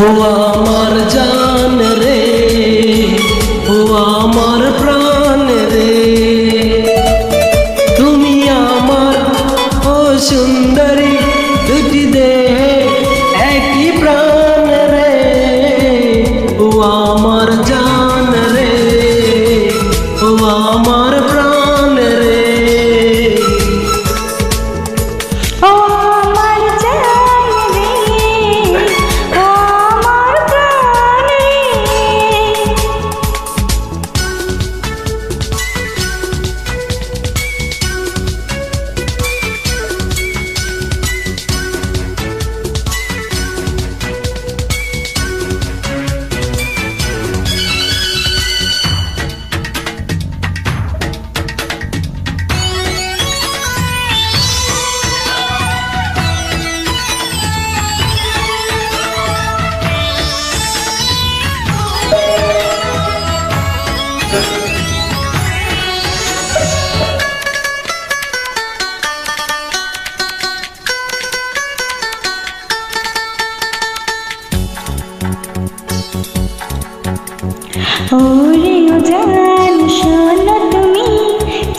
ও আমার জান রে, ও আমার প্রাণ রে, তুমি আমার ও সুন্দরী, দুটি দেহে একই প্রাণ রে। ও আমার জান রে, ও আমার প্রাণ রে। ও আমার জান রে, ও আমার প্রাণ রে। ওরে ও জান শোনো তুমি,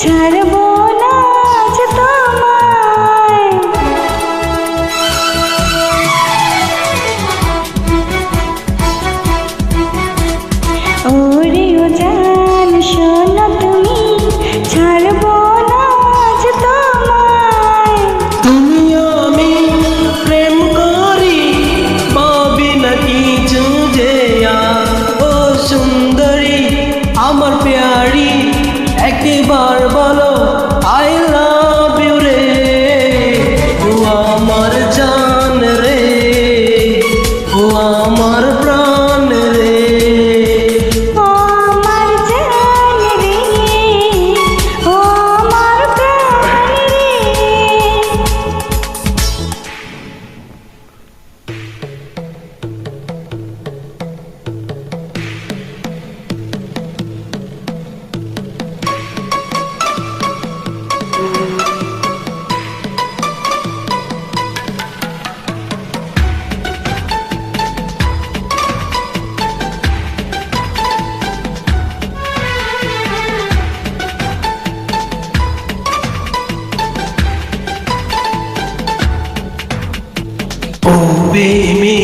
ছাড়বো না আজ তোমায়। ওরে ও জান শোনো তুমি, ছাড়বো না আজ তোমায়। তুমি আমি প্রেম করি, পাবি না কিছু যে আর। ও সুন্দরী আমার প্যারি, একবার বলো আই লাভ ইউ রে। ও আমার জান রে, ও আমার প্রাণ রে। ও আমার জান রে, ও আমার প্রাণ রে। ও বেমি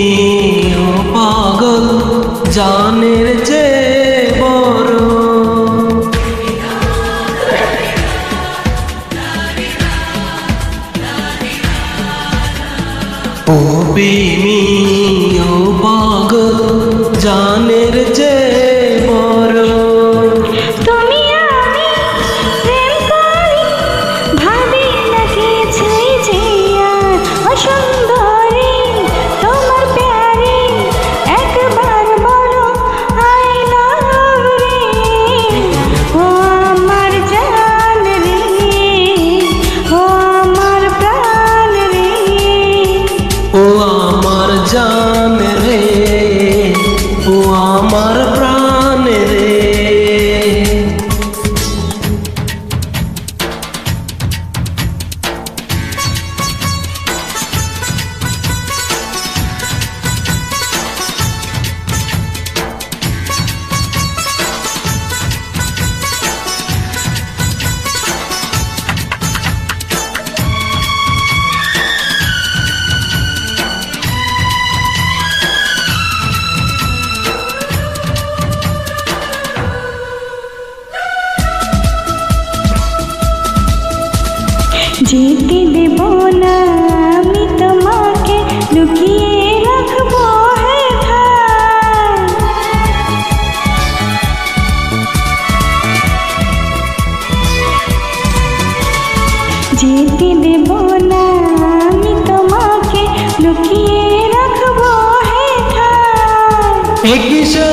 ও পাগল, জানের যে বড়। ও বেমি ও পাগল, জানের যে বড়। তুমি আমি প্রেম করি, ভাবি না কিছুই যে আর। ও সুন্দরী তোমার প্যারি, একবার বলো আই লাভ রে। ও আমার জান রে, ও আমার প্রাণ রে। ও আমার জান রে, ও আমার প্রাণ রে। যেতে দেব না আমি তোমাকে, লুকিয়ে রাখবো হেথায়। যেতে দেব না আমি তোমাকে, লুকিয়ে রাখবো হেথায়। কিসে